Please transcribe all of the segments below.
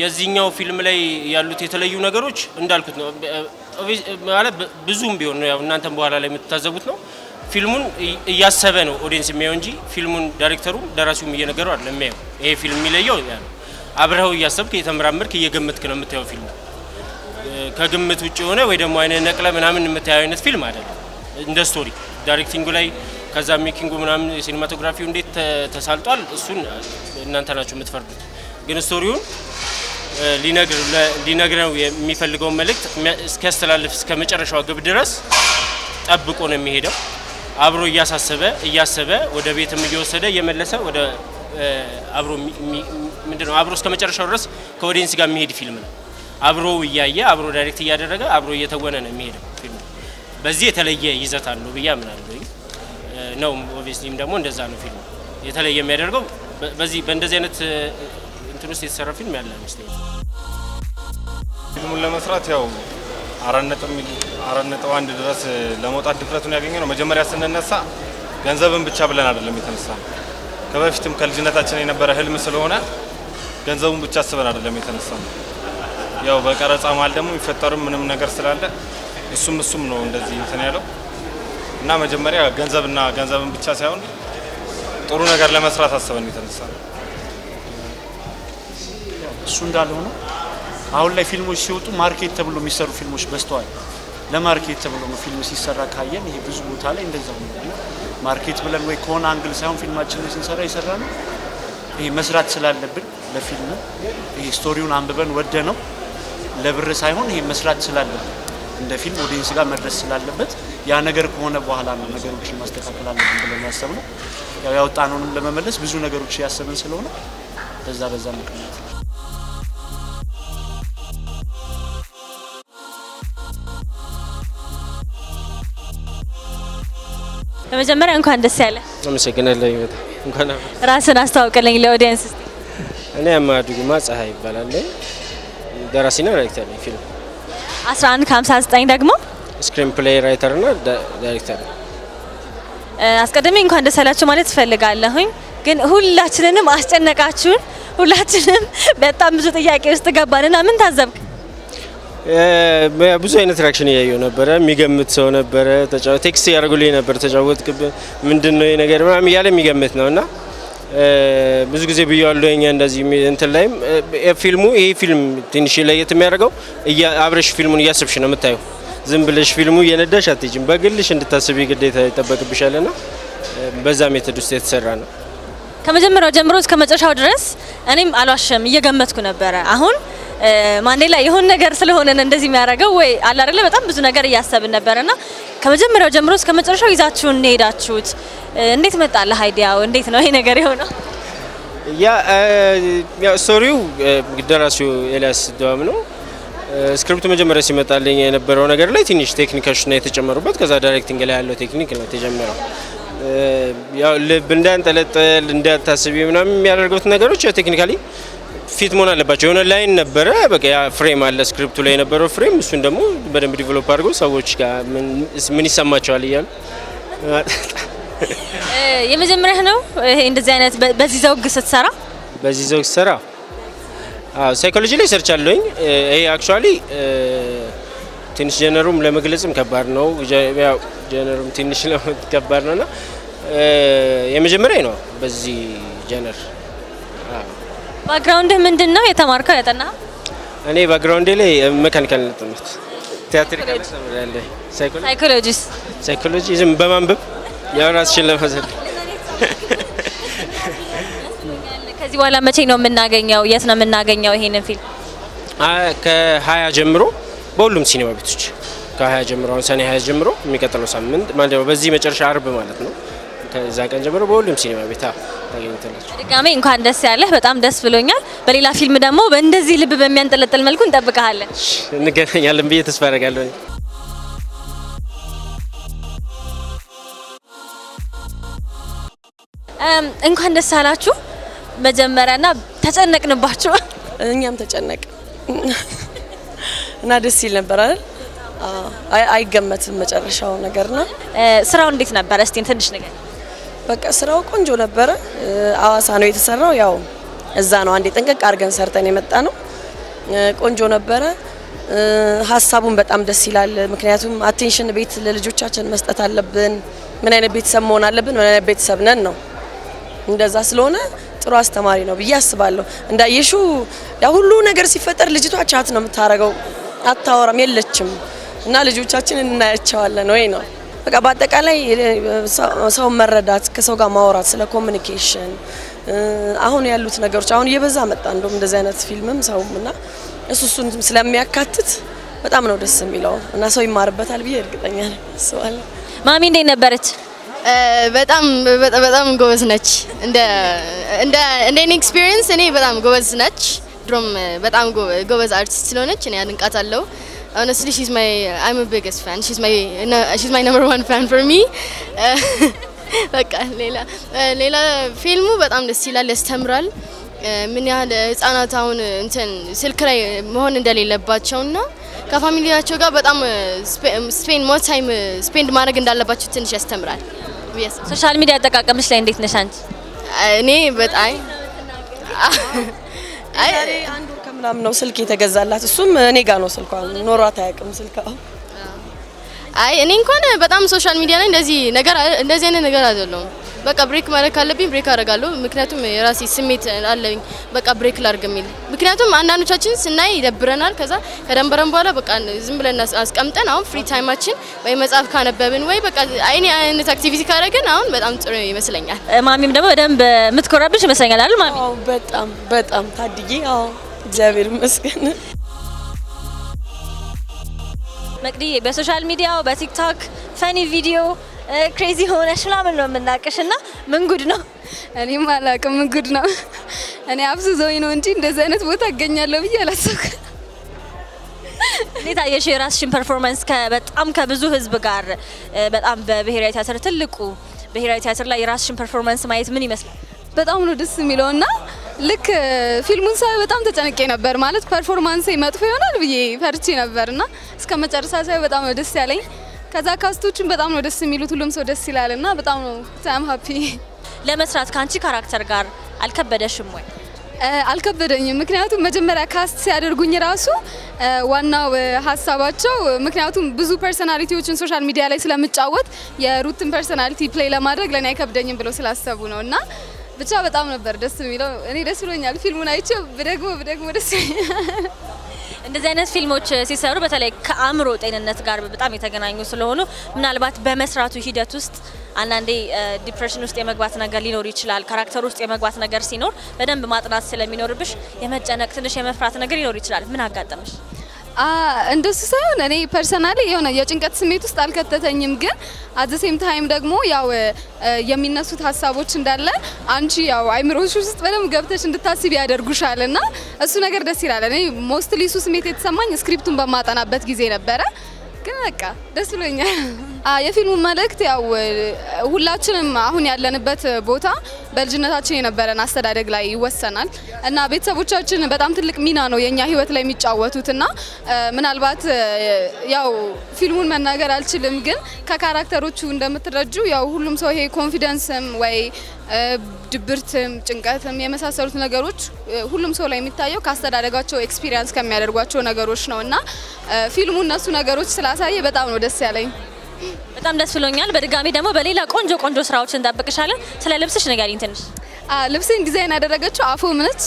የዚህኛው ፊልም ላይ ያሉት የተለዩ ነገሮች እንዳልኩት ነው ማለት ብዙም ቢሆን ነው ያው እናንተም በኋላ ላይ የምትታዘቡት ነው ፊልሙን እያሰበ ነው ኦዲየንስ የሚያየው እንጂ ፊልሙን ዳይሬክተሩም ደራሲውም እየነገረው አይደለም የሚያየው ይሄ ፊልም የሚለየው ያ ነው አብረው እያሰብክ እየተመራመርክ እየገመትክ ነው የምታየው ፊልሙ ከግምት ውጪ ሆነ ወይ ደግሞ አይነ ነቅለ ምናምን የምታየው አይነት ፊልም አይደለም እንደ ስቶሪ ዳይሬክቲንጉ ላይ ከዛ ሜኪንጉ ምናምን ሲኒማቶግራፊው እንዴት ተሳልጧል እሱን እናንተ ናችሁ የምትፈርዱት ግን ስቶሪውን ሊነግረው የሚፈልገው መልእክት እስከስተላልፍ እስከ መጨረሻው ግብ ድረስ ጠብቆ ነው የሚሄደው አብሮ እያሰበ ወደ ቤትም እየወሰደ እየመለሰ ወደ አብሮ ምንድነው አብሮ እስከ መጨረሻው ድረስ ከኦዲየንስ ጋር የሚሄድ ፊልም ነው አብሮ እያየ አብሮ ዳይሬክት እያደረገ አብሮ እየተወነ ነው የሚሄደው ፊልም በዚህ የተለየ ይዘት አለው ብዬ አምናለሁ ነው ኦብቪየስሊም ደግሞ እንደዛ ነው ፊልም የተለየ የሚያደርገው በዚህ በእንደዚህ አይነት እንትን ውስጥ የተሰራ ፊልም ያለ አይመስለኝም ፊልሙን ለመስራት ያው 4.1 ድረስ ለመውጣት ድፍረቱን ያገኘነው መጀመሪያ ስንነሳ ገንዘብን ብቻ ብለን አይደለም የተነሳነው ከበፊትም ከልጅነታችን የነበረ ህልም ስለሆነ ገንዘቡን ብቻ አስበን አይደለም የተነሳነው ያው በቀረጻ ማል ደግሞ ይፈጠሩ ምንም ነገር ስላለ እሱም ነው እንደዚህ እንትን ያለው እና መጀመሪያ ገንዘብን ብቻ ሳይሆን ጥሩ ነገር ለመስራት አስበን የተነሳነው እሱ እንዳለው ነው አሁን ላይ ፊልሞች ሲወጡ ማርኬት ተብሎ የሚሰሩ ፊልሞች በስተዋል ለማርኬት ተብሎ ነው ፊልም ሲሰራ ካየን ይሄ ብዙ ቦታ ላይ እንደዛው ነው ማርኬት ብለን ወይ ኮን አንግል ሳይሆን ፊልማችንን ስንሰራ ይሰራል ይሄ መስራት ስላለብን ለፊልሙ ይሄ ስቶሪውን አንብበን ወደ ነው ለብር ሳይሆን ይሄ መስራት ስላለብን እንደ ፊልም ኦዲየንስ ጋር መድረስ ስላለበት ያ ነገር ከሆነ በኋላ ነው ነገሮችን ማስተካከል አለብን ብለን ያሰብነው ያው ያወጣነውንም ለመመለስ ብዙ ነገሮች ያሰብን ስለሆነ በዛ ምክንያት በመጀመሪያ እንኳን ደስ ያለ አመሰግናለሁ እንኳን ራስን አስተዋውቀልኝ ለኦዲየንስ እስቲ እኔ አማዱጉማ ፀሐይ ይባላል ደራሲና ዳይሬክተር ነኝ ፊልም 11:59 ደግሞ ስክሪን ፕሌይ ራይተር እና ዳይሬክተር አስቀድሜ እንኳን ደስ ያላችሁ ማለት ፈልጋለሁኝ ግን ሁላችንንም አስጨነቃችሁን ሁላችንም በጣም ብዙ ጥያቄ ውስጥ ገባንና ምን ታዘብክ ብዙ አይነት ሪአክሽን ያየው ነበር የሚገምት ሰው ነበር ቴክስት ያደርጉልኝ ነበር ተጫወትክ ምንድነው ይሄ ነገር ምናምን ያለ የሚገምት ነውና ብዙ ጊዜ ብያለሁኝ እንደዚህ እንትን ላይም ፊልሙ ይሄ ፊልም ትንሽ ለየት የሚያደርገው አብረሽ ፊልሙን እያሰብሽ ነው የምታየው ዝም ብለሽ ፊልሙ እየነዳሽ አትይጂም በግልሽ እንድታስቢ ግዴታ ይጠበቅብሻልና በዛ ሜተድ ውስጥ የተሰራ ነው ከመጀመሪያው ጀምሮ እስከ መጨረሻው ድረስ እኔም አልዋሸም እየገመትኩ ነበር አሁን ማንዴላ የሆነ ነገር ስለሆነ እንደዚህ የሚያደርገው ወይ አለ አይደለ በጣም ብዙ ነገር እያሰብን ነበርና ከመጀመሪያው ጀምሮ እስከ መጨረሻው ይዛችሁን ሄዳችሁት እንዴት መጣለ አይዲያው እንዴት ነው ይሄ ነገር የሆነው ያ ስቶሪው ደራሲው ኤልያስ ደዋም ነው ስክሪፕቱ መጀመሪያ ሲመጣልኝ የነበረው ነገር ላይ ትንሽ ቴክኒካሽ ነው የተጨመሩበት ከዛ ዳይሬክቲንግ ላይ ያለው ቴክኒክ ነው የተጀመረው ያው ልብ እንዳንጠለጠል እንዳታስቢ ምናምን የሚያደርጉት ነገሮች ቴክኒካሊ ፊት መሆን አለባቸው የሆነ ላይን ነበረ በቃ ያ ፍሬም አለ ስክሪፕቱ ላይ የነበረው ፍሬም እሱን ደግሞ በደንብ ዲቨሎፕ አድርጎ ሰዎች ጋር ምን ይሰማቸዋል እያሉ የመጀመሪያ ነው ይሄ እንደዚህ አይነት በዚህ ዘውግ ስትሰራ ሳይኮሎጂ ላይ ሰርች አለኝ ይሄ አክቹአሊ ትንሽ ጀነሩም ለመግለጽም ከባድ ነው ያው ጀነሩም ትንሽ ከባድ ነውና የመጀመሪያ ነው በዚህ ጀነር ባክግራውንድ ምንድነው የተማርከው ያጠናህ እኔ ባክግራውንድ ላይ ሜካኒካል ትምህርት ቲያትር ካለ ሳይኮሎጂ ዝም በማንበብ ያው ራስሽን ለማዘል ከዚህ በኋላ መቼ ነው የምናገኘው የት ነው የምናገኘው ይሄንን ፊልም ከ20 ጀምሮ በሁሉም ሲኒማ ቤቶች ከ20 ጀምሮ አሁን ሰኔ 20 ጀምሮ የሚቀጥለው ሳምንት ማለት ነው በዚህ መጨረሻ አርብ ማለት ነው ከዛ ቀን ጀምሮ በሁሉም ሲኒማ ቤት ታገኙታላችሁ ድጋሜ እንኳን ደስ ያለህ በጣም ደስ ብሎኛል በሌላ ፊልም ደግሞ በእንደዚህ ልብ በሚያንጠለጥል መልኩ እንጠብቃለን እንገናኛለን ብዬ ተስፋ አደርጋለሁ እንኳን ደስ አላችሁ መጀመሪያና ተጨነቅንባችሁ እኛም ተጨነቅ እና ደስ ይል ነበር አይደል አይገመትም መጨረሻው ነገርና ስራው እንዴት ነበር እስቲ ትንሽ ነገር በቃ ስራው ቆንጆ ነበር አዋሳ ነው የተሰራው ያው እዛ ነው አንዴ ጥንቅቅ አድርገን ሰርተን የመጣ ነው ቆንጆ ነበረ። ሀሳቡን በጣም ደስ ይላል። ምክንያቱም አቴንሽን ቤት ለልጆቻችን መስጠት አለብን። ምን አይነት ቤተሰብ መሆን አለብን፣ ምን አይነት ቤተሰብ ነን ነው። እንደዛ ስለሆነ ጥሩ አስተማሪ ነው ብዬ አስባለሁ። እንዳየሽው ያ ሁሉ ነገር ሲፈጠር ልጅቷ ቻት ነው የምታረገው፣ አታወራም፣ የለችም እና ልጆቻችንን እናያቸዋለን ወይ ነው በቃ በአጠቃላይ ሰው መረዳት፣ ከሰው ጋር ማውራት፣ ስለ ኮሚኒኬሽን አሁን ያሉት ነገሮች አሁን እየበዛ መጣ። እንደውም እንደዚህ አይነት ፊልምም ሰውምና እሱን ስለሚያካትት በጣም ነው ደስ የሚለው እና ሰው ይማርበታል ብዬ እርግጠኛ ነኝ። እሷል ማሚ እንዴት ነበረች? በጣም ጎበዝ ነች። እንደ እኔ ኤክስፒሪየንስ እኔ በጣም ጎበዝ ነች። ድሮም በጣም ጎበዝ አርቲስት ስለሆነች እኔ አድንቃታለሁ። Honestly, I'm a biggest fan. She's my number one fan for me. በቃ ሌላ ፊልሙ በጣም ደስ ይላል፣ ያስተምራል። ምን ያህል ህፃናት አሁን እንትን ስልክ ላይ መሆን እንደሌለባቸውና ከፋሚሊያቸው ጋር በጣም ሞር ታይም ስፔንድ ማድረግ እንዳለባቸው ትንሽ ያስተምራል። ሶሻል ሚዲያ አጠቃቀምሽ ላይ እንዴት ነሽ አንቺ? እኔ በጣም አንድ ወር ከምናምን ነው ስልክ የተገዛላት። እሱም እኔ ጋር ነው ስልኳ፣ ኖሯት አያውቅም ስልክ። እኔ እንኳን በጣም ሶሻል ሚዲያ ላይ እንደዚህ አይነት ነገር አይደለም። በቃ ብሬክ ማድረግ ካለብኝ ብሬክ አደርጋለሁ። ምክንያቱም የራሴ ስሜት አለኝ። በቃ ብሬክ ላድርግ የሚል ምክንያቱም አንዳንዶቻችን ስናይ ይደብረናል። ከዛ ከደንበረን በኋላ በቃ ዝም ብለን አስቀምጠን አሁን ፍሪ ታይማችን ወይ መጽሐፍ ካነበብን ወይ በቃ አይነት አክቲቪቲ ካደረግን አሁን በጣም ጥሩ ይመስለኛል። ማሚም ደግሞ በደንብ የምትኮራብሽ ይመስለኛል አይደል ማሚ? አዎ በጣም ታድዬ። አዎ እግዚአብሔር ይመስገን። መቅዲ በሶሻል ሚዲያው በቲክቶክ ፈኒ ቪዲዮ ክሬዚ ሆነሽ ምናምን ነው የምናውቅሽ እና ምን ጉድ ነው? እኔም አላውቅም ምን ጉድ ነው። እኔ አብዝዞኝ ነው እንጂ እንደዚህ አይነት ቦታ እገኛለሁ ብዬ አላሰብኩም። እንዴት አየሽ የራስሽን ፐርፎርማንስ በጣም ከብዙ ህዝብ ጋር በጣም በብሔራዊ ቲያትር ትልቁ ብሔራዊ ቲያትር ላይ የራስሽን ፐርፎርማንስ ማየት ምን ይመስላል? በጣም ነው ደስ የሚለውና ልክ ፊልሙን ሳይ በጣም ተጨንቄ ነበር። ማለት ፐርፎርማንሴ መጥፎ ይሆናል ብዬ ፈርቼ ነበርና እስከ መጨረሻ ሳይ በጣም ነው ደስ ያለኝ። ከዛ ካስቶቹን በጣም ነው ደስ የሚሉት፣ ሁሉም ሰው ደስ ይላልና በጣም ነው ሳም ሃፒ። ለመስራት ካንቺ ካራክተር ጋር አልከበደሽም ወይ? አልከበደኝም። ምክንያቱም መጀመሪያ ካስት ሲያደርጉኝ ራሱ ዋናው ሀሳባቸው ምክንያቱም ብዙ ፐርሰናሊቲዎችን ሶሻል ሚዲያ ላይ ስለምጫወት የሩትን ፐርሰናሊቲ ፕሌይ ለማድረግ ለኔ አይከብደኝም ብለው ስላሰቡ ነውና ብቻ በጣም ነበር ደስ የሚለው። እኔ ደስ ብሎኛል። ፊልሙን አይቼው ብደግሞ ደስ ይላል። እንደዚህ አይነት ፊልሞች ሲሰሩ በተለይ ከአእምሮ ጤንነት ጋር በጣም የተገናኙ ስለሆኑ ምናልባት በመስራቱ ሂደት ውስጥ አንዳንዴ ዲፕሬሽን ውስጥ የመግባት ነገር ሊኖር ይችላል። ካራክተር ውስጥ የመግባት ነገር ሲኖር በደንብ ማጥናት ስለሚኖርብሽ የመጨነቅ ትንሽ የመፍራት ነገር ሊኖር ይችላል። ምን አጋጠመሽ? እንደሱ ሳይሆን እኔ ፐርሰናሊ የሆነ የጭንቀት ስሜት ውስጥ አልከተተኝም። ግን አት ዘ ሴም ታይም ደግሞ ያው የሚነሱት ሀሳቦች እንዳለ አንቺ ያው አይምሮሽ ውስጥ በደንብ ገብተሽ እንድታስቢ ያደርጉሻልና እሱ ነገር ደስ ይላል። እኔ ሞስትሊ እሱ ስሜት የተሰማኝ ስክሪፕቱን በማጠናበት ጊዜ ነበረ። ግን በቃ ደስ ብሎኛል። የፊልሙ መልእክት ያው ሁላችንም አሁን ያለንበት ቦታ በልጅነታችን የነበረን አስተዳደግ ላይ ይወሰናል እና ቤተሰቦቻችን በጣም ትልቅ ሚና ነው የኛ ህይወት ላይ የሚጫወቱትና ምናልባት ያው ፊልሙን መናገር አልችልም፣ ግን ከካራክተሮቹ እንደምትረጁ ያው ሁሉም ሰው ይሄ ኮንፊደንስም ወይ ድብርትም ጭንቀትም የመሳሰሉት ነገሮች ሁሉም ሰው ላይ የሚታየው ካስተዳደጋቸው ኤክስፒሪየንስ ከሚያደርጓቸው ነገሮች ነውና ፊልሙ እነሱ ነገሮች ስላሳየ በጣም ነው ደስ ያለኝ። በጣም ደስ ብሎኛል። በድጋሚ ደግሞ በሌላ ቆንጆ ስራዎች እንጠብቅሻለን። ስለ ልብስሽ ንገሪኝ ትንሽ። ልብሴን ዲዛይን ያደረገችው አፎም ነች።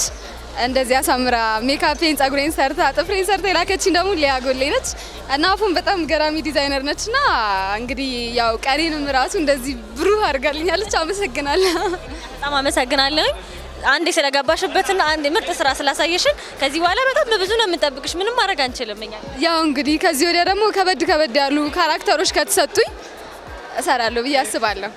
እንደዚህ አሳምራ ሜካፔን ጸጉሬን ሰርታ ጥፍሬን ሰርታ የላከችኝ ደግሞ ሊያጎሌ ነች እና አፎም በጣም ገራሚ ዲዛይነር ነችና እንግዲህ ያው ቀሪንም ራሱ እንደዚህ ብሩህ አድርጋልኛለች። አመሰግናለሁ። በጣም አመሰግናለሁ። አንዴ ስለገባሽበትና አንዴ ምርጥ ስራ ስላሳየሽን ከዚህ በኋላ በጣም ብዙ ነው የምንጠብቅሽ። ምንም ማድረግ አንችልም እኛ። ያው እንግዲህ ከዚህ ወዲያ ደግሞ ከበድ ያሉ ካራክተሮች ከተሰጡኝ እሰራለሁ ብዬ አስባለሁ።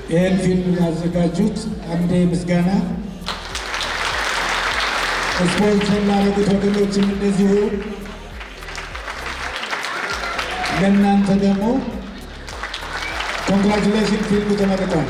ይህን ፊልም ያዘጋጁት አምዴ ምስጋና፣ ስፖንሰር ላደረጉት ወገኖችም እንደዚሁ፣ ለእናንተ ደግሞ ኮንግራቹሌሽን ፊልሙ ተመርቋል።